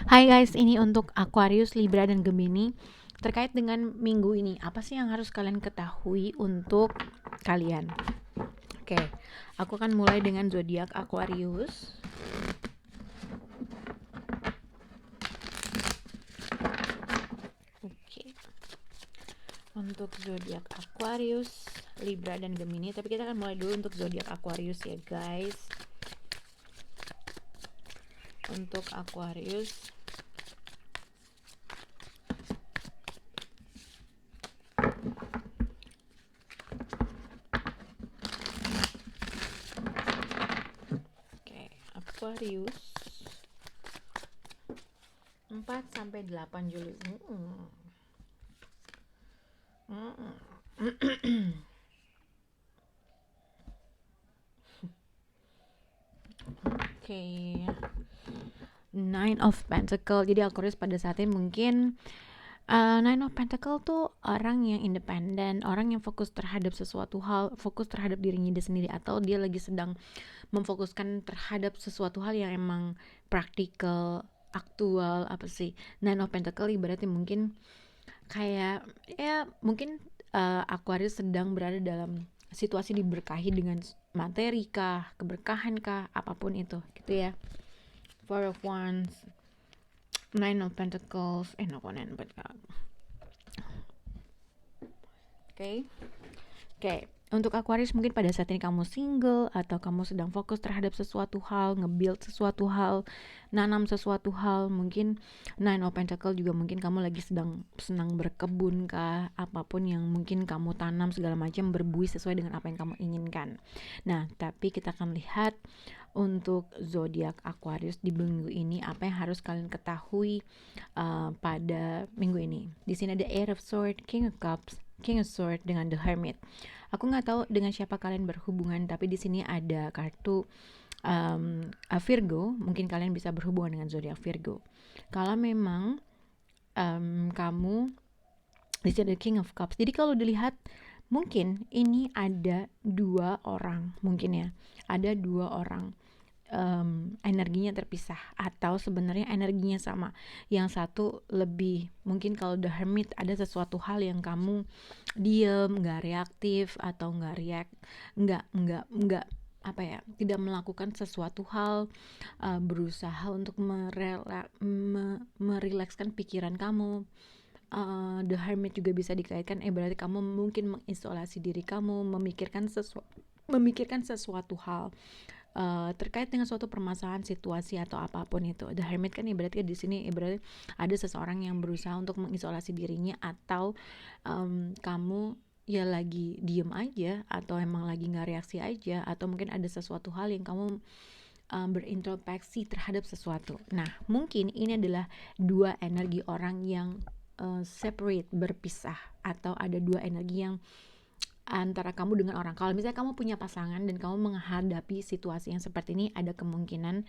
Hai guys, ini untuk Aquarius, Libra, dan Gemini. Terkait dengan minggu ini, apa sih yang harus kalian ketahui untuk kalian? Oke, aku akan mulai dengan zodiak Aquarius. Oke, untuk zodiak Aquarius, Libra, dan Gemini. Tapi kita akan mulai dulu untuk zodiak Aquarius ya guys. Untuk Aquarius, oke, Aquarius 4 sampai 8 Juli. Oke. Nine of Pentacle. Jadi Aquarius pada saat ini mungkin Nine of Pentacle tuh orang yang independen, orang yang fokus terhadap sesuatu hal, fokus terhadap dirinya dia sendiri, atau dia lagi sedang memfokuskan terhadap sesuatu hal yang emang praktikal, aktual. Apa sih Nine of Pentacle? Ibaratnya mungkin kayak ya mungkin Aquarius sedang berada dalam situasi diberkahi dengan materi kah, keberkahan kah, apapun itu gitu ya. Four of Wands, Nine of Pentacles, no, Nine of Pentacles. Oke. Untuk Aquarius mungkin pada saat ini kamu single atau kamu sedang fokus terhadap sesuatu hal, nge-build sesuatu hal, nanam sesuatu hal. Mungkin Nine of Pentacles juga mungkin kamu lagi sedang senang berkebun kah, apapun yang mungkin kamu tanam segala macam berbuih sesuai dengan apa yang kamu inginkan. Nah, tapi kita akan lihat untuk zodiak Aquarius di minggu ini apa yang harus kalian ketahui pada minggu ini. Di sini ada Eight of Swords, King of Cups, King of Swords dengan The Hermit. Aku nggak tahu dengan siapa kalian berhubungan, tapi di sini ada kartu Virgo. Mungkin kalian bisa berhubungan dengan zodiak Virgo. Kalau memang kamu di sini ada King of Cups. Jadi kalau dilihat mungkin ini ada dua orang, mungkin ya, ada dua orang energinya terpisah atau sebenarnya energinya sama. Yang satu lebih mungkin kalau The Hermit ada sesuatu hal yang kamu diem, nggak reaktif atau nggak react, nggak apa ya, tidak melakukan sesuatu hal, berusaha untuk merilekskan pikiran kamu. The Hermit juga bisa dikaitkan berarti kamu mungkin mengisolasi diri kamu, memikirkan sesuatu hal terkait dengan suatu permasalahan, situasi atau apapun itu. The Hermit kan ibaratnya di sini ibaratnya ada seseorang yang berusaha untuk mengisolasi dirinya, atau kamu ya lagi diem aja atau emang lagi nggak reaksi aja, atau mungkin ada sesuatu hal yang kamu berintrospeksi terhadap sesuatu. Nah, mungkin ini adalah dua energi orang yang separate, berpisah, atau ada dua energi yang antara kamu dengan orang. Kalau misalnya kamu punya pasangan dan kamu menghadapi situasi yang seperti ini, ada kemungkinan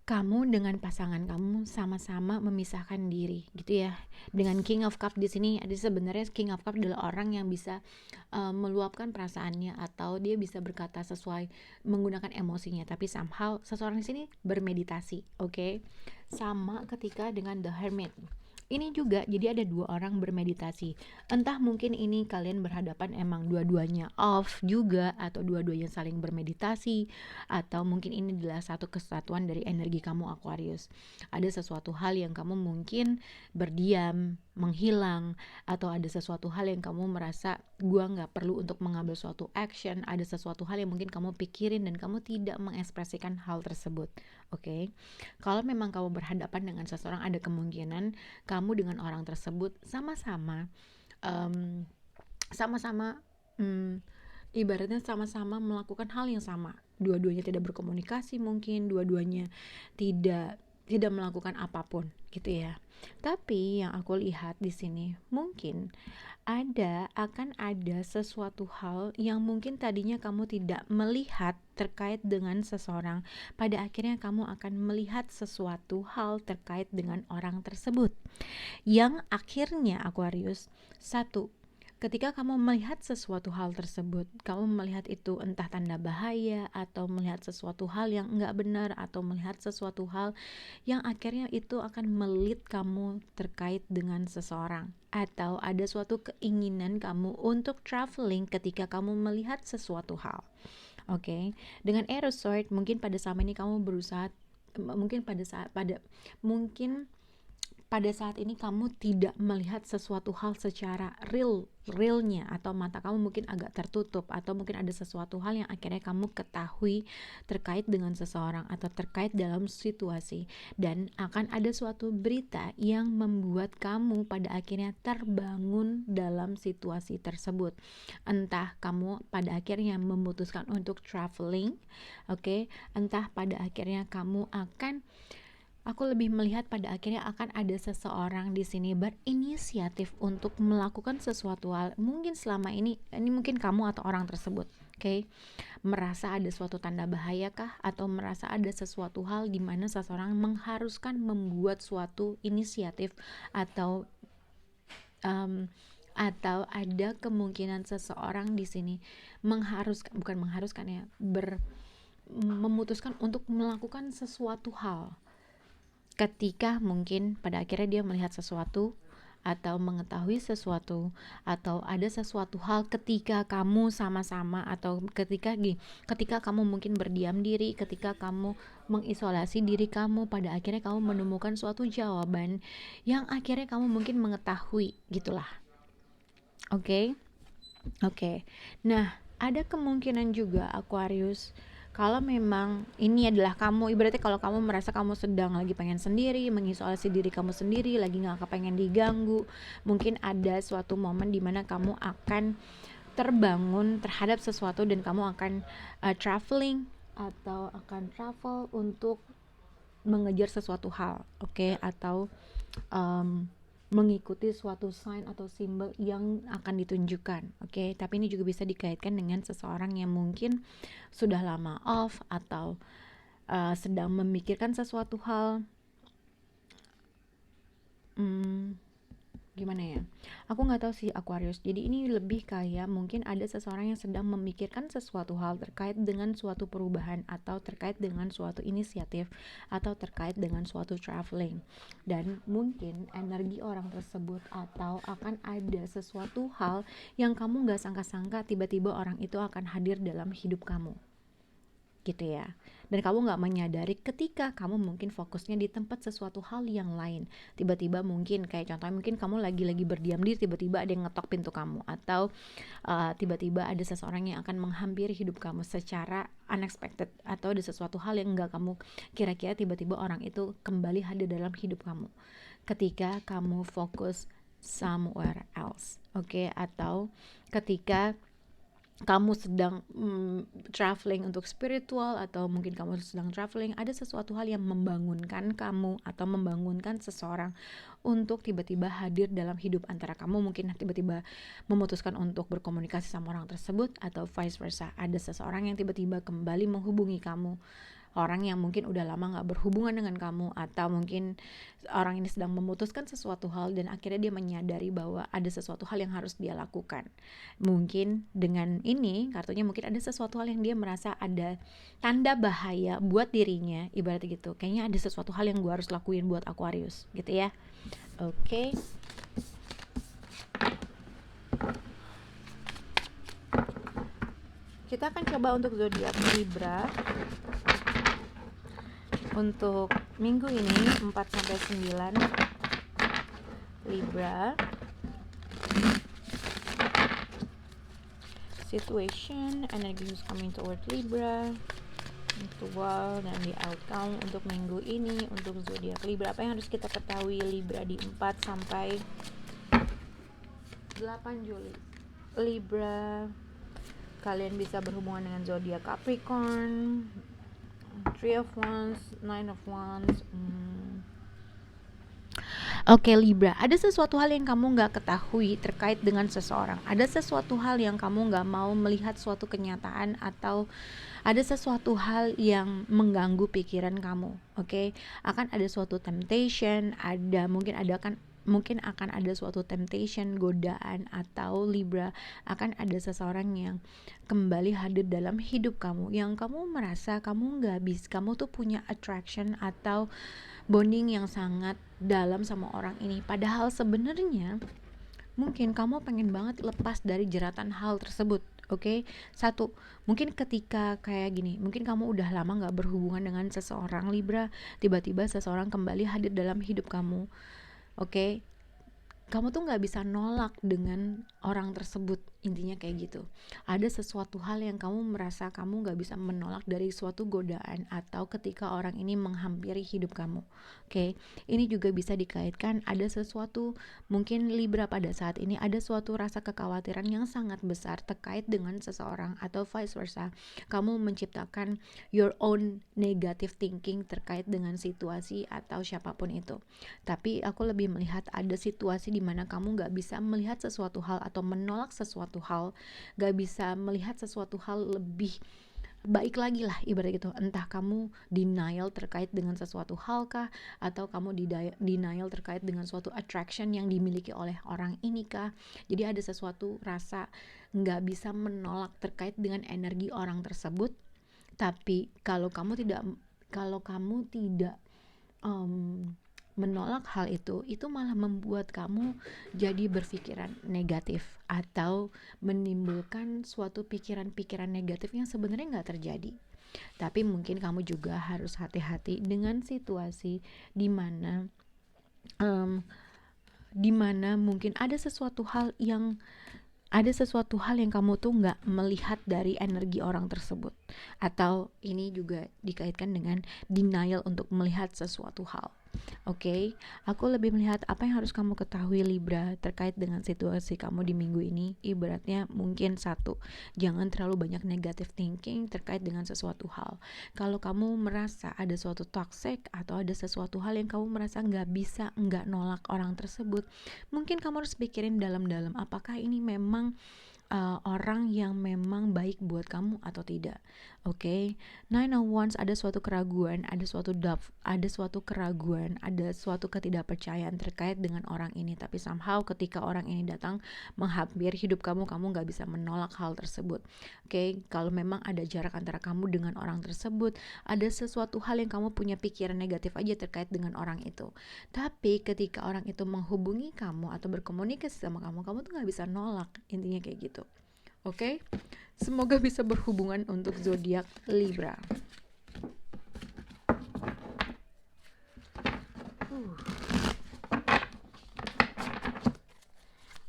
kamu dengan pasangan kamu sama-sama memisahkan diri gitu ya. Dengan King of Cup di sini ada, sebenarnya King of Cup adalah orang yang bisa meluapkan perasaannya, atau dia bisa berkata sesuai menggunakan emosinya, tapi somehow seseorang di sini bermeditasi, oke? Sama ketika dengan The Hermit. Ini juga jadi ada dua orang bermeditasi. Entah mungkin ini kalian berhadapan emang dua-duanya off juga, atau dua-duanya saling bermeditasi, atau mungkin ini adalah satu kesatuan dari energi kamu Aquarius. Ada sesuatu hal yang kamu mungkin berdiam, menghilang, atau ada sesuatu hal yang kamu merasa gua nggak perlu untuk mengambil suatu action. Ada sesuatu hal yang mungkin kamu pikirin dan kamu tidak mengekspresikan hal tersebut. Oke? Kalau memang kamu berhadapan dengan seseorang, ada kemungkinan kamu dengan orang tersebut sama-sama um, sama-sama ibaratnya sama-sama melakukan hal yang sama. Dua-duanya tidak berkomunikasi, mungkin dua-duanya tidak tidak melakukan apapun gitu ya. Tapi yang aku lihat di sini mungkin akan ada sesuatu hal yang mungkin tadinya kamu tidak melihat terkait dengan seseorang, pada akhirnya kamu akan melihat sesuatu hal terkait dengan orang tersebut, yang akhirnya Aquarius, satu, Ketika kamu melihat sesuatu hal tersebut, kamu melihat itu entah tanda bahaya atau melihat sesuatu hal yang enggak benar atau melihat sesuatu hal yang akhirnya itu akan melit kamu terkait dengan seseorang, atau ada suatu keinginan kamu untuk traveling ketika kamu melihat sesuatu hal. Oke. Dengan Eros Sword, mungkin pada saat ini kamu berusaha, mungkin pada saat ini kamu tidak melihat sesuatu hal secara realnya, atau mata kamu mungkin agak tertutup, atau mungkin ada sesuatu hal yang akhirnya kamu ketahui terkait dengan seseorang atau terkait dalam situasi, dan akan ada suatu berita yang membuat kamu pada akhirnya terbangun dalam situasi tersebut. Entah kamu pada akhirnya memutuskan untuk traveling, oke, entah pada akhirnya kamu akan, aku lebih melihat pada akhirnya akan ada seseorang di sini berinisiatif untuk melakukan sesuatu hal. Mungkin selama ini mungkin kamu atau orang tersebut, oke, merasa ada suatu tanda bahaya kah, atau merasa ada sesuatu hal di mana seseorang mengharuskan membuat suatu inisiatif, atau ada kemungkinan seseorang di sini memutuskan untuk melakukan sesuatu hal. Ketika mungkin pada akhirnya dia melihat sesuatu atau mengetahui sesuatu, atau ada sesuatu hal ketika kamu sama-sama, atau ketika kamu mungkin berdiam diri, ketika kamu mengisolasi diri kamu, pada akhirnya kamu menemukan suatu jawaban yang akhirnya kamu mungkin mengetahui gitulah. Oke. Nah, ada kemungkinan juga Aquarius, kalau memang ini adalah kamu, ibaratnya kalau kamu merasa kamu sedang lagi pengen sendiri, mengisolasi diri kamu sendiri, lagi gak kepengen diganggu, mungkin ada suatu momen dimana kamu akan terbangun terhadap sesuatu dan kamu akan traveling atau akan travel untuk mengejar sesuatu hal, oke, atau mengikuti suatu sign atau simbol yang akan ditunjukkan, oke. Tapi ini juga bisa dikaitkan dengan seseorang yang mungkin sudah lama off, atau sedang memikirkan sesuatu hal. Gimana ya, aku nggak tahu sih Aquarius. Jadi ini lebih kayak mungkin ada seseorang yang sedang memikirkan sesuatu hal terkait dengan suatu perubahan, atau terkait dengan suatu inisiatif, atau terkait dengan suatu traveling, dan mungkin energi orang tersebut, atau akan ada sesuatu hal yang kamu nggak sangka-sangka tiba-tiba orang itu akan hadir dalam hidup kamu gitu ya, dan kamu nggak menyadari ketika kamu mungkin fokusnya di tempat sesuatu hal yang lain. Tiba-tiba mungkin kayak contohnya, mungkin kamu lagi berdiam diri, tiba-tiba ada yang ngetok pintu kamu, atau tiba-tiba ada seseorang yang akan menghampiri hidup kamu secara unexpected, atau ada sesuatu hal yang nggak kamu kira-kira, tiba-tiba orang itu kembali hadir dalam hidup kamu ketika kamu fokus somewhere else, oke. Atau ketika kamu sedang traveling untuk spiritual, atau mungkin kamu sedang traveling, ada sesuatu hal yang membangunkan kamu atau membangunkan seseorang untuk tiba-tiba hadir dalam hidup. Antara kamu mungkin tiba-tiba memutuskan untuk berkomunikasi sama orang tersebut, atau vice versa, ada seseorang yang tiba-tiba kembali menghubungi kamu, orang yang mungkin udah lama gak berhubungan dengan kamu, atau mungkin orang ini sedang memutuskan sesuatu hal dan akhirnya dia menyadari bahwa ada sesuatu hal yang harus dia lakukan. Mungkin dengan ini kartunya mungkin ada sesuatu hal yang dia merasa ada tanda bahaya buat dirinya, ibaratnya gitu, kayaknya ada sesuatu hal yang gue harus lakuin buat Aquarius gitu ya. Oke. Kita akan coba untuk zodiak Libra untuk minggu ini 4-9. Libra, situation, energy who's coming toward Libra, ritual, dan the outcome untuk minggu ini untuk zodiak Libra. Apa yang harus kita ketahui Libra di 4-8 Juli? Libra, kalian bisa berhubungan dengan zodiak Capricorn, 3 of Wands, 9 of Wands. Oke, Libra, ada sesuatu hal yang kamu gak ketahui terkait dengan seseorang. Ada sesuatu hal yang kamu gak mau melihat suatu kenyataan, atau ada sesuatu hal yang mengganggu pikiran kamu. Oke, akan ada suatu temptation, mungkin ada kan mungkin akan ada suatu temptation, godaan, atau Libra akan ada seseorang yang kembali hadir dalam hidup kamu, yang kamu merasa kamu nggak bisa, kamu tuh punya attraction atau bonding yang sangat dalam sama orang ini, padahal sebenarnya mungkin kamu pengen banget lepas dari jeratan hal tersebut. Oke, satu, mungkin ketika kayak gini, mungkin kamu udah lama nggak berhubungan dengan seseorang Libra, tiba-tiba seseorang kembali hadir dalam hidup kamu. Oke, kamu tuh nggak bisa nolak dengan orang tersebut, intinya kayak gitu. Ada sesuatu hal yang kamu merasa kamu nggak bisa menolak dari suatu godaan atau ketika orang ini menghampiri hidup kamu. Oke, ini juga bisa dikaitkan ada sesuatu, mungkin Libra pada saat ini ada suatu rasa kekhawatiran yang sangat besar terkait dengan seseorang atau vice versa. Kamu menciptakan your own negative thinking terkait dengan situasi atau siapapun itu. Tapi aku lebih melihat ada situasi di mana kamu gak bisa melihat sesuatu hal atau menolak sesuatu hal, gak bisa melihat sesuatu hal lebih baik lagi lah, ibarat gitu. Entah kamu denial terkait dengan sesuatu hal kah, atau kamu denial terkait dengan suatu attraction yang dimiliki oleh orang ini kah. Jadi ada sesuatu rasa gak bisa menolak terkait dengan energi orang tersebut. Tapi kalau kamu tidak menolak hal itu malah membuat kamu jadi berpikiran negatif atau menimbulkan suatu pikiran-pikiran negatif yang sebenarnya nggak terjadi. Tapi mungkin kamu juga harus hati-hati dengan situasi di mana mungkin ada sesuatu hal yang kamu tuh nggak melihat dari energi orang tersebut, atau ini juga dikaitkan dengan denial untuk melihat sesuatu hal. Oke, aku lebih melihat apa yang harus kamu ketahui Libra terkait dengan situasi kamu di minggu ini. Ibaratnya mungkin satu, jangan terlalu banyak negative thinking terkait dengan sesuatu hal. Kalau kamu merasa ada suatu toxic atau ada sesuatu hal yang kamu merasa nggak nolak orang tersebut, mungkin kamu harus pikirin dalam-dalam apakah ini memang orang yang memang baik buat kamu atau tidak. Oke, Nine of Wands, ada suatu keraguan, ada suatu ketidakpercayaan terkait dengan orang ini. Tapi somehow ketika orang ini datang menghampiri hidup kamu nggak bisa menolak hal tersebut. Oke, kalau memang ada jarak antara kamu dengan orang tersebut, ada sesuatu hal yang kamu punya pikiran negatif aja terkait dengan orang itu. Tapi ketika orang itu menghubungi kamu atau berkomunikasi sama kamu tuh nggak bisa nolak, intinya kayak gitu. Oke, semoga bisa berhubungan untuk zodiak Libra.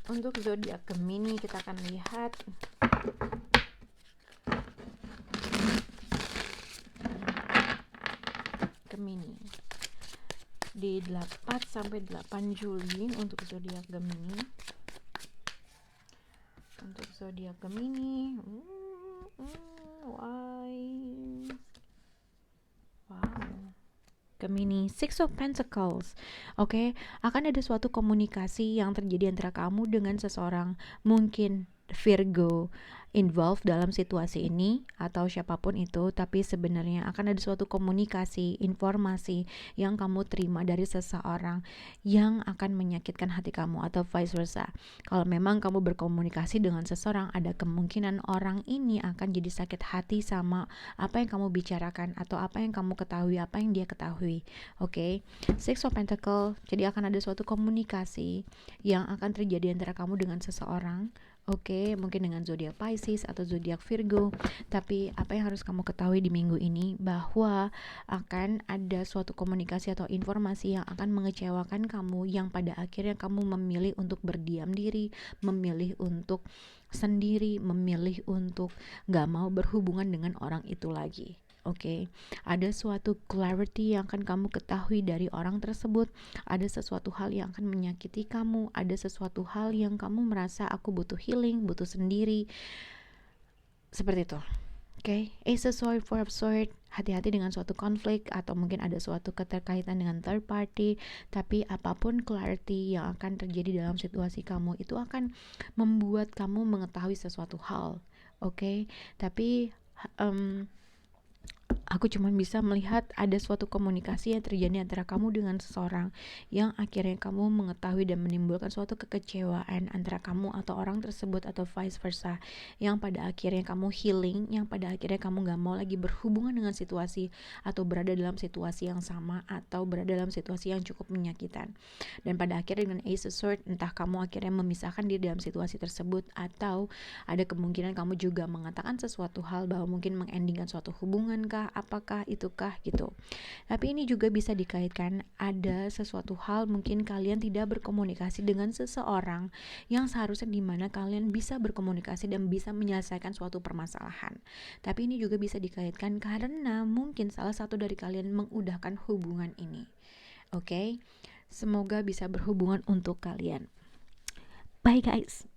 Untuk zodiak Gemini kita akan lihat Gemini di 4-8 Juli untuk zodiak Gemini. Untuk zodiak Gemini, Gemini, Six of Pentacles. Oke, akan ada suatu komunikasi yang terjadi antara kamu dengan seseorang, mungkin Virgo involved dalam situasi ini atau siapapun itu, tapi sebenarnya akan ada suatu komunikasi, informasi yang kamu terima dari seseorang yang akan menyakitkan hati kamu atau vice versa. Kalau memang kamu berkomunikasi dengan seseorang, ada kemungkinan orang ini akan jadi sakit hati sama apa yang kamu bicarakan atau apa yang kamu ketahui, apa yang dia ketahui. Oke, Six of Pentacles, jadi akan ada suatu komunikasi yang akan terjadi antara kamu dengan seseorang. Oke, mungkin dengan zodiak Pisces atau zodiak Virgo. Tapi apa yang harus kamu ketahui di minggu ini, bahwa akan ada suatu komunikasi atau informasi yang akan mengecewakan kamu, yang pada akhirnya kamu memilih untuk berdiam diri, memilih untuk sendiri, memilih untuk gak mau berhubungan dengan orang itu lagi. Oke, ada suatu clarity yang akan kamu ketahui dari orang tersebut. Ada sesuatu hal yang akan menyakiti kamu. Ada sesuatu hal yang kamu merasa aku butuh healing, butuh sendiri. Seperti itu. Oke, Ace of Swords, Four of Swords. Hati-hati dengan suatu konflik atau mungkin ada suatu keterkaitan dengan third party. Tapi apapun clarity yang akan terjadi dalam situasi kamu, itu akan membuat kamu mengetahui sesuatu hal. Oke, tapi Aku cuma bisa melihat ada suatu komunikasi yang terjadi antara kamu dengan seseorang yang akhirnya kamu mengetahui dan menimbulkan suatu kekecewaan antara kamu atau orang tersebut atau vice versa, yang pada akhirnya kamu healing, yang pada akhirnya kamu gak mau lagi berhubungan dengan situasi atau berada dalam situasi yang sama atau berada dalam situasi yang cukup menyakitkan. Dan pada akhirnya dengan Ace of Swords, entah kamu akhirnya memisahkan diri dalam situasi tersebut, atau ada kemungkinan kamu juga mengatakan sesuatu hal bahwa mungkin mengendingkan suatu hubungan kah, apakah itukah gitu. Tapi ini juga bisa dikaitkan ada sesuatu hal mungkin kalian tidak berkomunikasi dengan seseorang yang seharusnya dimana kalian bisa berkomunikasi dan bisa menyelesaikan suatu permasalahan. Tapi ini juga bisa dikaitkan karena mungkin salah satu dari kalian mengudahkan hubungan ini. Oke? Semoga bisa berhubungan untuk kalian. Bye guys.